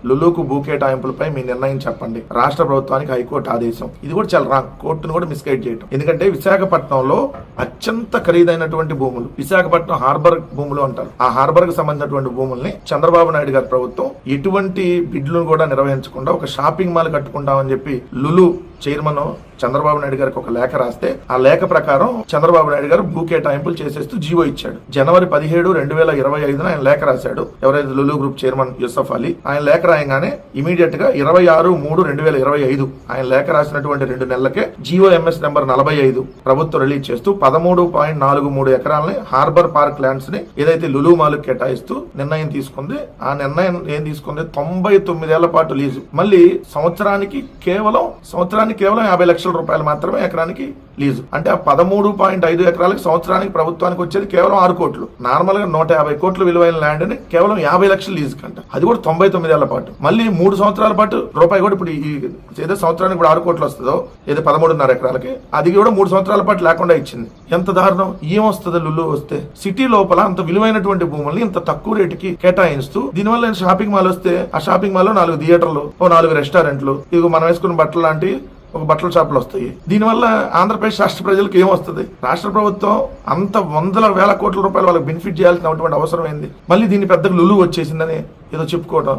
లులుకు భూ కేటాయింపులపై మీ నిర్ణయం చెప్పండి. రాష్ట్ర ప్రభుత్వానికి హైకోర్టు ఆదేశం. ఇది కూడా చాలా రాంగ్. కోర్టును కూడా మిస్గైడ్ చేయడం. ఎందుకంటే విశాఖపట్నంలో అత్యంత ఖరీదైనటువంటి భూములు, విశాఖపట్నం హార్బర్ భూములు అంటారు. ఆ హార్బర్ కు సంబంధించినటువంటి భూముల్ని చంద్రబాబు నాయుడు గారి ప్రభుత్వం ఎటువంటి బిడ్లను కూడా నిర్వహించకుండా ఒక షాపింగ్ మాల్ కట్టుకుంటామని చెప్పి లులు చైర్మన్ చంద్రబాబు నాయుడు గారికి ఒక లేఖ రాస్తే ఆ లేఖ ప్రకారం చంద్రబాబు నాయుడు గారు భూ కేటాయింపులు చేసేస్తూ జీవో ఇచ్చాడు. జనవరి 17, 2025 ఆయన లేఖ రాశాడు. ఎవరైతే లులు గ్రూప్ చైర్మన్ యూసఫ్ అలీ ఆయన లేఖ రాయంగానే ఇమీడియట్ గా 26/3/2025 ఆయన లేఖ రాసినటువంటి 2 నెలలకే జీవో ఎంఎస్ నెంబర్ 45 ప్రభుత్వం రిలీజ్ చేస్తూ 13.43 ఎకరాలని హార్బర్ పార్క్ ల్యాండ్స్ ని ఏదైతే లులు మాల్ కేటాయిస్తూ నిర్ణయం తీసుకుంది. ఆ నిర్ణయం ఏం తీసుకుంది? 99 ఏళ్ల పాటు లీజు. మళ్ళీ సంవత్సరానికి కేవలం 50 లక్షల రూపాయలు మాత్రమే ఎకరానికి లీజు. అంటే ఆ 13.5 ఎకరాలకు సంవత్సరానికి ప్రభుత్వానికి వచ్చేది కేవలం 6 కోట్లు. నార్మల్ గా 150 కోట్ల విలువైన ల్యాండ్ ని కేవలం 50 లక్షల లీజు కంట. అది కూడా 99 ఏళ్ల పాటు. మళ్ళీ 3 సంవత్సరాల పాటు రూపాయి కూడా ఇప్పుడు ఏదో సంవత్సరానికి ఇప్పుడు 6 కోట్లు వస్తుందో ఏదో 13.5 ఎకరాలకి అది కూడా 3 సంవత్సరాల పాటు లేకుండా ఇచ్చింది. ఎంత దారుణం! ఏమొస్తుంది లులు వస్తే? సిటీ లోపల అంత విలువైనటువంటి భూముల్ని ఇంత తక్కువ రేటుకి కేటాయిస్తూ దీనివల్ల షాపింగ్ మాల్ వస్తే ఆ షాపింగ్ మాల్ లో 4 థియేటర్లు, 4 రెస్టారెంట్లు, ఇది మనం వేసుకున్న బట్టలు లాంటి ఒక బట్టల షాపులు వస్తాయి. దీనివల్ల ఆంధ్రప్రదేశ్ రాష్ట్ర ప్రజలకు ఏమొస్తుంది? రాష్ట్ర ప్రభుత్వం అంత 100,000 కోట్ల రూపాయలు వాళ్ళకి బెనిఫిట్ చేయాల్సినటువంటి అవసరం ఏంది? మళ్ళీ దీన్ని పెద్దగా లులు వచ్చేసిందని ఏదో చెప్పుకోవడం.